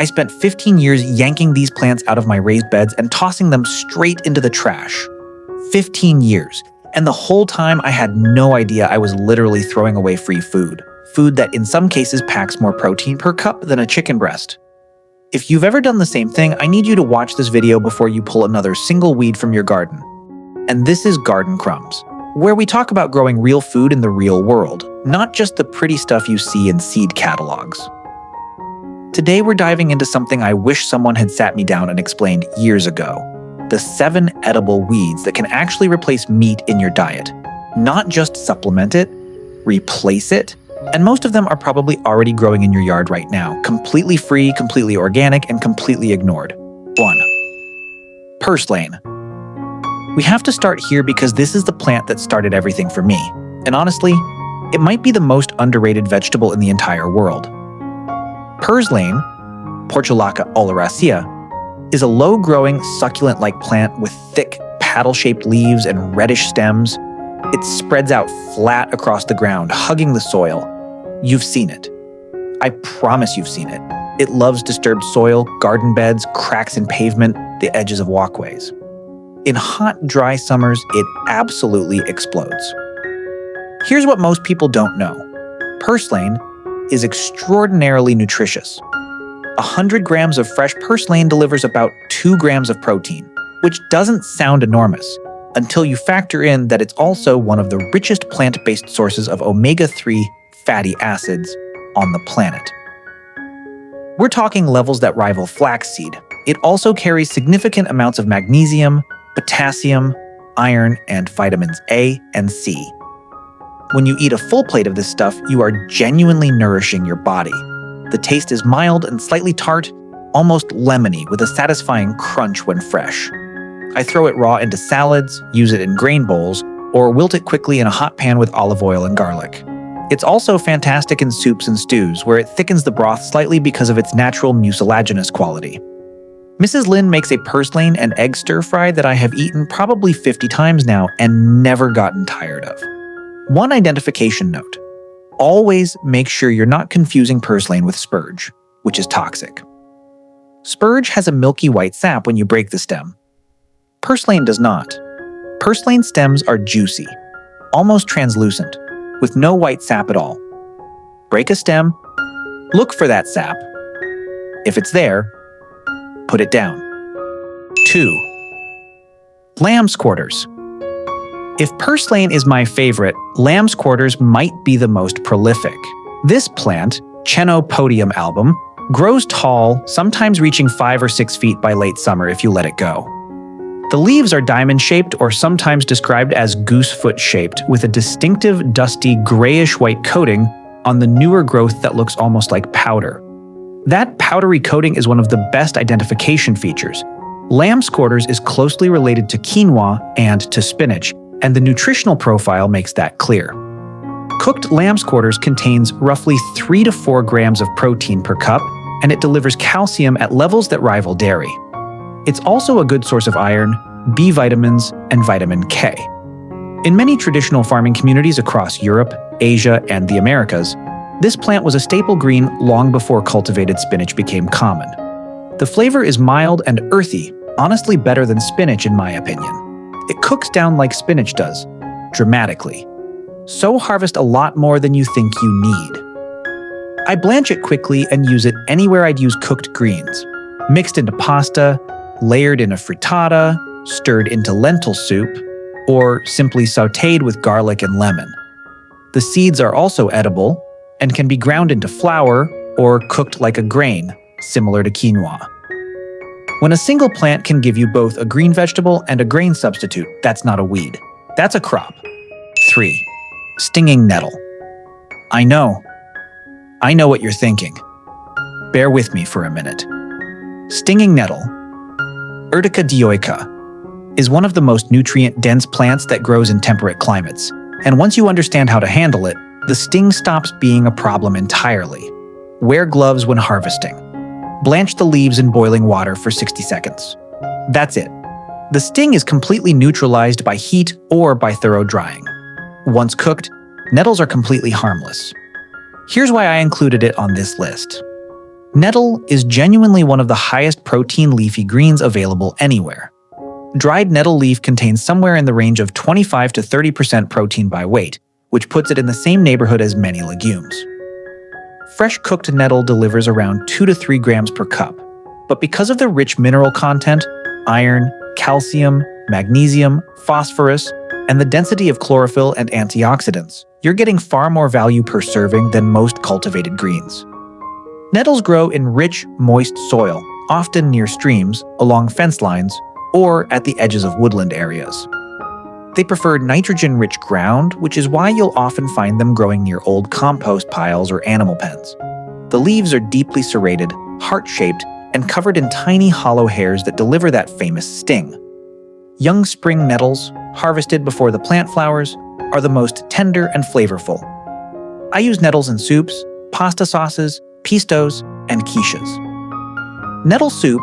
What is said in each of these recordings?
I spent 15 years yanking these plants out of my raised beds and tossing them straight into the trash. 15 years. And the whole time I had no idea I was literally throwing away free food. Food that in some cases packs more protein per cup than a chicken breast. If you've ever done the same thing, I need you to watch this video before you pull another single weed from your garden. And this is Garden Crumbs, where we talk about growing real food in the real world, not just the pretty stuff you see in seed catalogs. Today we're diving into something I wish someone had sat me down and explained years ago. The 7 edible weeds that can actually replace meat in your diet. Not just supplement it, replace it, and most of them are probably already growing in your yard right now, completely free, completely organic, and completely ignored. 1. Purslane. We have to start here because this is the plant that started everything for me. And honestly, it might be the most underrated vegetable in the entire world. Purslane, Portulaca oleracea, is a low-growing, succulent-like plant with thick, paddle-shaped leaves and reddish stems. It spreads out flat across the ground, hugging the soil. You've seen it. I promise you've seen it. It loves disturbed soil, garden beds, cracks in pavement, the edges of walkways. In hot, dry summers, it absolutely explodes. Here's what most people don't know. Purslane is extraordinarily nutritious. 100 grams of fresh purslane delivers about 2 grams of protein, which doesn't sound enormous until you factor in that it's also one of the richest plant-based sources of omega-3 fatty acids on the planet. We're talking levels that rival flaxseed. It also carries significant amounts of magnesium, potassium, iron, and vitamins A and C. When you eat a full plate of this stuff, you are genuinely nourishing your body. The taste is mild and slightly tart, almost lemony, with a satisfying crunch when fresh. I throw it raw into salads, use it in grain bowls, or wilt it quickly in a hot pan with olive oil and garlic. It's also fantastic in soups and stews, where it thickens the broth slightly because of its natural mucilaginous quality. Mrs. Lynn makes a purslane and egg stir-fry that I have eaten probably 50 times now and never gotten tired of. One identification note. Always make sure you're not confusing purslane with spurge, which is toxic. Spurge has a milky white sap when you break the stem. Purslane does not. Purslane stems are juicy, almost translucent, with no white sap at all. Break a stem, look for that sap. If it's there, put it down. 2. Lamb's quarters. If purslane is my favorite, lamb's quarters might be the most prolific. This plant, Chenopodium album, grows tall, sometimes reaching 5 or 6 feet by late summer if you let it go. The leaves are diamond-shaped or sometimes described as goosefoot-shaped, with a distinctive, dusty, grayish-white coating on the newer growth that looks almost like powder. That powdery coating is one of the best identification features. Lamb's quarters is closely related to quinoa and to spinach, and the nutritional profile makes that clear. Cooked lamb's quarters contains roughly 3 to 4 grams of protein per cup, and it delivers calcium at levels that rival dairy. It's also a good source of iron, B vitamins, and vitamin K. In many traditional farming communities across Europe, Asia, and the Americas, this plant was a staple green long before cultivated spinach became common. The flavor is mild and earthy, honestly better than spinach in my opinion. It cooks down like spinach does, dramatically. So harvest a lot more than you think you need. I blanch it quickly and use it anywhere I'd use cooked greens. Mixed into pasta, layered in a frittata, stirred into lentil soup, or simply sautéed with garlic and lemon. The seeds are also edible and can be ground into flour or cooked like a grain, similar to quinoa. When a single plant can give you both a green vegetable and a grain substitute, that's not a weed. That's a crop. 3. Stinging nettle. I know what you're thinking. Bear with me for a minute. Stinging nettle, Urtica dioica, is one of the most nutrient-dense plants that grows in temperate climates, and once you understand how to handle it, the sting stops being a problem entirely. Wear gloves when harvesting. Blanch the leaves in boiling water for 60 seconds. That's it. The sting is completely neutralized by heat or by thorough drying. Once cooked, nettles are completely harmless. Here's why I included it on this list. Nettle is genuinely one of the highest protein leafy greens available anywhere. Dried nettle leaf contains somewhere in the range of 25 to 30% protein by weight, which puts it in the same neighborhood as many legumes. Fresh cooked nettle delivers around 2 to 3 grams per cup, but because of the rich mineral content, iron, calcium, magnesium, phosphorus, and the density of chlorophyll and antioxidants, you're getting far more value per serving than most cultivated greens. Nettles grow in rich, moist soil, often near streams, along fence lines, or at the edges of woodland areas. They prefer nitrogen-rich ground, which is why you'll often find them growing near old compost piles or animal pens. The leaves are deeply serrated, heart-shaped, and covered in tiny hollow hairs that deliver that famous sting. Young spring nettles, harvested before the plant flowers, are the most tender and flavorful. I use nettles in soups, pasta sauces, pistos, and quiches. Nettle soup,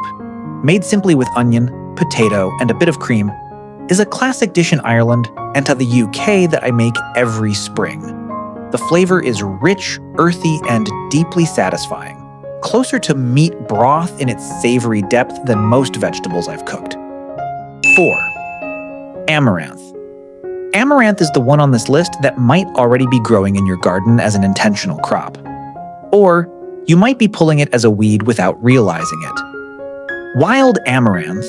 made simply with onion, potato, and a bit of cream, is a classic dish in Ireland and to the UK that I make every spring. The flavor is rich, earthy, and deeply satisfying, closer to meat broth in its savory depth than most vegetables I've cooked. 4. Amaranth. Amaranth is the one on this list that might already be growing in your garden as an intentional crop. Or you might be pulling it as a weed without realizing it. Wild amaranth,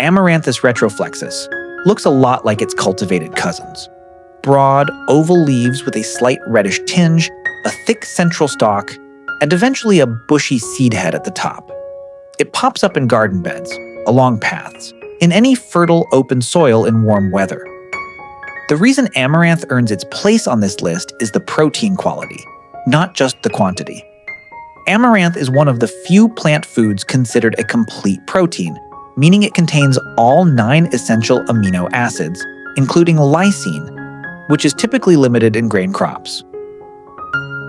Amaranthus retroflexus, looks a lot like its cultivated cousins. Broad, oval leaves with a slight reddish tinge, a thick central stalk, and eventually a bushy seed head at the top. It pops up in garden beds, along paths, in any fertile open soil in warm weather. The reason amaranth earns its place on this list is the protein quality, not just the quantity. Amaranth is one of the few plant foods considered a complete protein, meaning it contains all 9 essential amino acids, including lysine, which is typically limited in grain crops.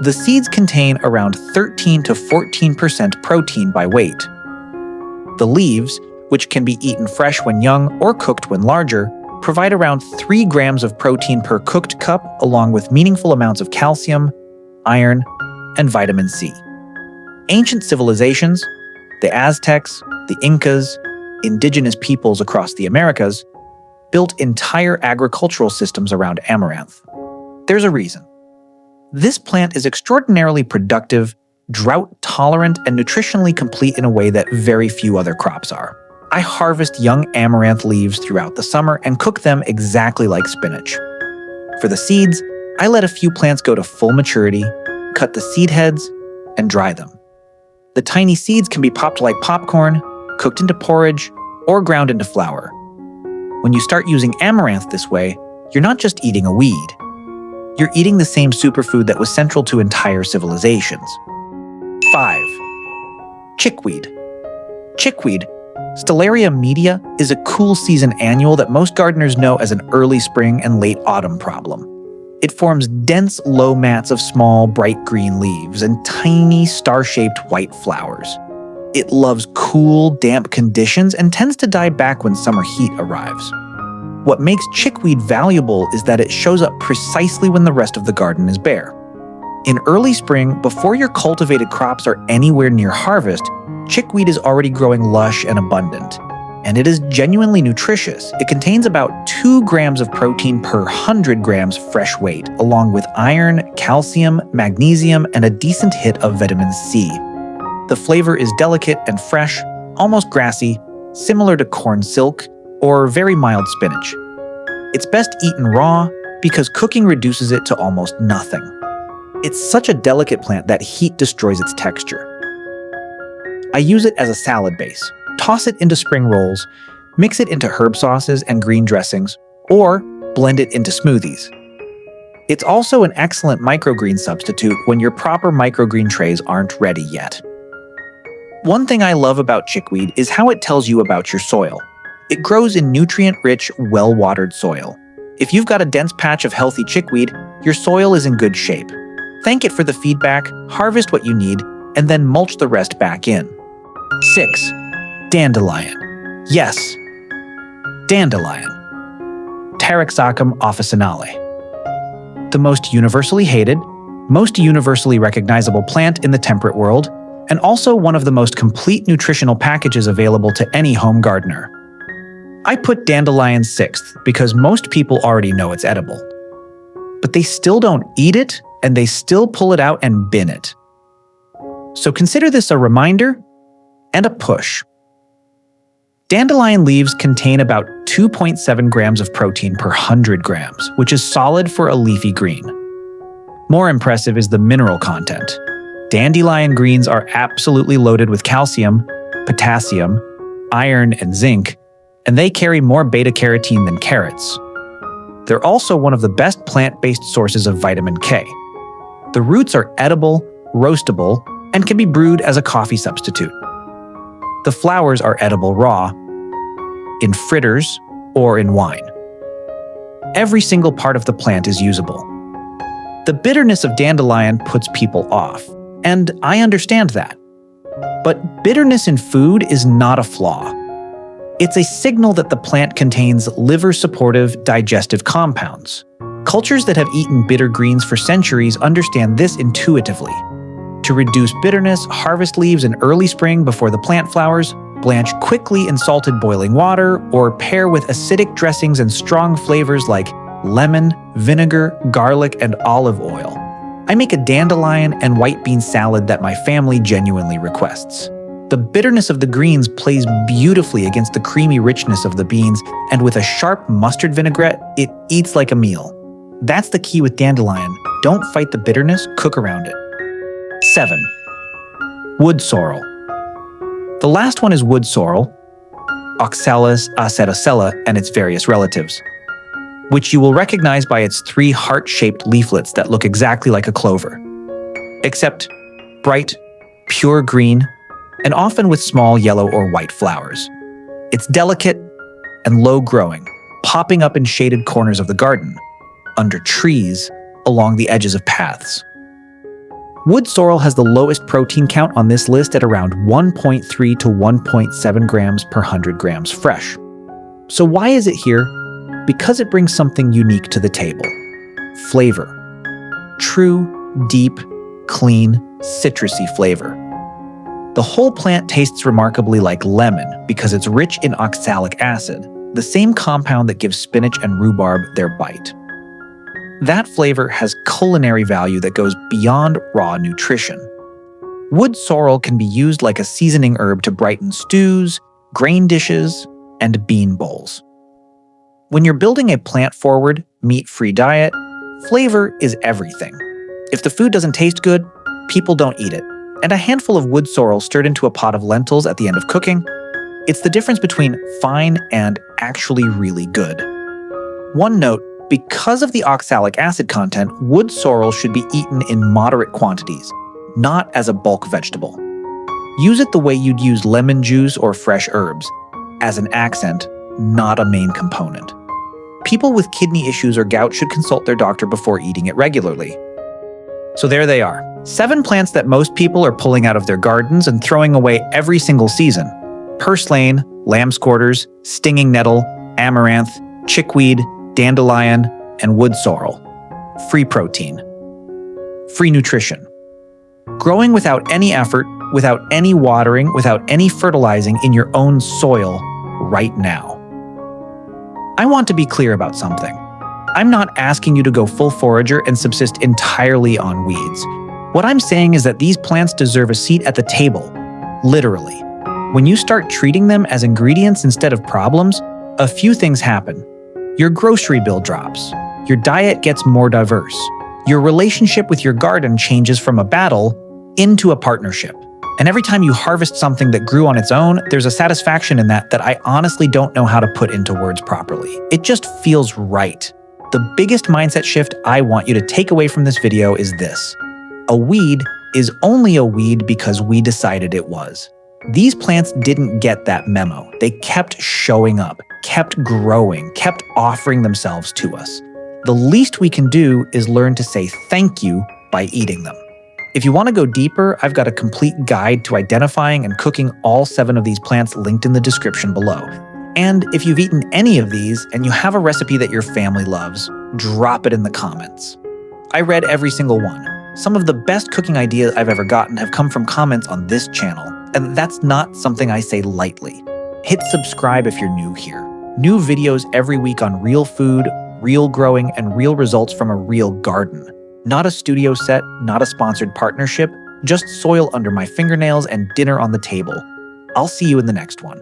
The seeds contain around 13 to 14% protein by weight. The leaves, which can be eaten fresh when young or cooked when larger, provide around 3 grams of protein per cooked cup, along with meaningful amounts of calcium, iron, and vitamin C. Ancient civilizations, the Aztecs, the Incas, indigenous peoples across the Americas, built entire agricultural systems around amaranth. There's a reason. This plant is extraordinarily productive, drought-tolerant, and nutritionally complete in a way that very few other crops are. I harvest young amaranth leaves throughout the summer and cook them exactly like spinach. For the seeds, I let a few plants go to full maturity, cut the seed heads, and dry them. The tiny seeds can be popped like popcorn, cooked into porridge, or ground into flour. When you start using amaranth this way, you're not just eating a weed. You're eating the same superfood that was central to entire civilizations. 5. Chickweed. Chickweed, Stellaria media, is a cool season annual that most gardeners know as an early spring and late autumn problem. It forms dense, low mats of small, bright green leaves and tiny, star-shaped white flowers. It loves cool, damp conditions and tends to die back when summer heat arrives. What makes chickweed valuable is that it shows up precisely when the rest of the garden is bare. In early spring, before your cultivated crops are anywhere near harvest, chickweed is already growing lush and abundant. And it is genuinely nutritious. It contains about 2 grams of protein per 100 grams fresh weight, along with iron, calcium, magnesium, and a decent hit of vitamin C. The flavor is delicate and fresh, almost grassy, similar to corn silk, or very mild spinach. It's best eaten raw because cooking reduces it to almost nothing. It's such a delicate plant that heat destroys its texture. I use it as a salad base. Toss it into spring rolls, mix it into herb sauces and green dressings, or blend it into smoothies. It's also an excellent microgreen substitute when your proper microgreen trays aren't ready yet. One thing I love about chickweed is how it tells you about your soil. It grows in nutrient-rich, well-watered soil. If you've got a dense patch of healthy chickweed, your soil is in good shape. Thank it for the feedback, harvest what you need, and then mulch the rest back in. 6. Dandelion. Yes, dandelion. Taraxacum officinale. The most universally hated, most universally recognizable plant in the temperate world, and also one of the most complete nutritional packages available to any home gardener. I put dandelion 6th because most people already know it's edible. But they still don't eat it, and they still pull it out and bin it. So consider this a reminder and a push. Dandelion leaves contain about 2.7 grams of protein per 100 grams, which is solid for a leafy green. More impressive is the mineral content. Dandelion greens are absolutely loaded with calcium, potassium, iron, and zinc, and they carry more beta-carotene than carrots. They're also one of the best plant-based sources of vitamin K. The roots are edible, roastable, and can be brewed as a coffee substitute. The flowers are edible raw, in fritters, or in wine. Every single part of the plant is usable. The bitterness of dandelion puts people off, and I understand that. But bitterness in food is not a flaw. It's a signal that the plant contains liver-supportive digestive compounds. Cultures that have eaten bitter greens for centuries understand this intuitively. To reduce bitterness, harvest leaves in early spring before the plant flowers, blanch quickly in salted boiling water, or pair with acidic dressings and strong flavors like lemon, vinegar, garlic, and olive oil. I make a dandelion and white bean salad that my family genuinely requests. The bitterness of the greens plays beautifully against the creamy richness of the beans, and with a sharp mustard vinaigrette, it eats like a meal. That's the key with dandelion. Don't fight the bitterness, cook around it. 7. Wood sorrel. The last one is wood sorrel, Oxalis acetosella, and its various relatives, which you will recognize by its 3 heart-shaped leaflets that look exactly like a clover, except bright, pure green, and often with small yellow or white flowers. It's delicate and low-growing, popping up in shaded corners of the garden, under trees, along the edges of paths. Wood sorrel has the lowest protein count on this list at around 1.3 to 1.7 grams per 100 grams fresh. So why is it here? Because it brings something unique to the table. Flavor. True, deep, clean, citrusy flavor. The whole plant tastes remarkably like lemon because it's rich in oxalic acid, the same compound that gives spinach and rhubarb their bite. That flavor has culinary value that goes beyond raw nutrition. Wood sorrel can be used like a seasoning herb to brighten stews, grain dishes, and bean bowls. When you're building a plant-forward, meat-free diet, flavor is everything. If the food doesn't taste good, people don't eat it. And a handful of wood sorrel stirred into a pot of lentils at the end of cooking, it's the difference between fine and actually really good. One note, because of the oxalic acid content, wood sorrel should be eaten in moderate quantities, not as a bulk vegetable. Use it the way you'd use lemon juice or fresh herbs, as an accent, not a main component. People with kidney issues or gout should consult their doctor before eating it regularly. So there they are. 7 plants that most people are pulling out of their gardens and throwing away every single season. Purslane, lamb's quarters, stinging nettle, amaranth, chickweed, dandelion, and wood sorrel. Free protein. Free nutrition. Growing without any effort, without any watering, without any fertilizing in your own soil right now. I want to be clear about something. I'm not asking you to go full forager and subsist entirely on weeds. What I'm saying is that these plants deserve a seat at the table, literally. When you start treating them as ingredients instead of problems, a few things happen. Your grocery bill drops. Your diet gets more diverse. Your relationship with your garden changes from a battle into a partnership. And every time you harvest something that grew on its own, there's a satisfaction in that I honestly don't know how to put into words properly. It just feels right. The biggest mindset shift I want you to take away from this video is this. A weed is only a weed because we decided it was. These plants didn't get that memo. They kept showing up, kept growing, kept offering themselves to us. The least we can do is learn to say thank you by eating them. If you want to go deeper, I've got a complete guide to identifying and cooking all 7 of these plants linked in the description below. And if you've eaten any of these and you have a recipe that your family loves, drop it in the comments. I read every single one. Some of the best cooking ideas I've ever gotten have come from comments on this channel, and that's not something I say lightly. Hit subscribe if you're new here. New videos every week on real food, real growing, and real results from a real garden. Not a studio set, not a sponsored partnership, just soil under my fingernails and dinner on the table. I'll see you in the next one.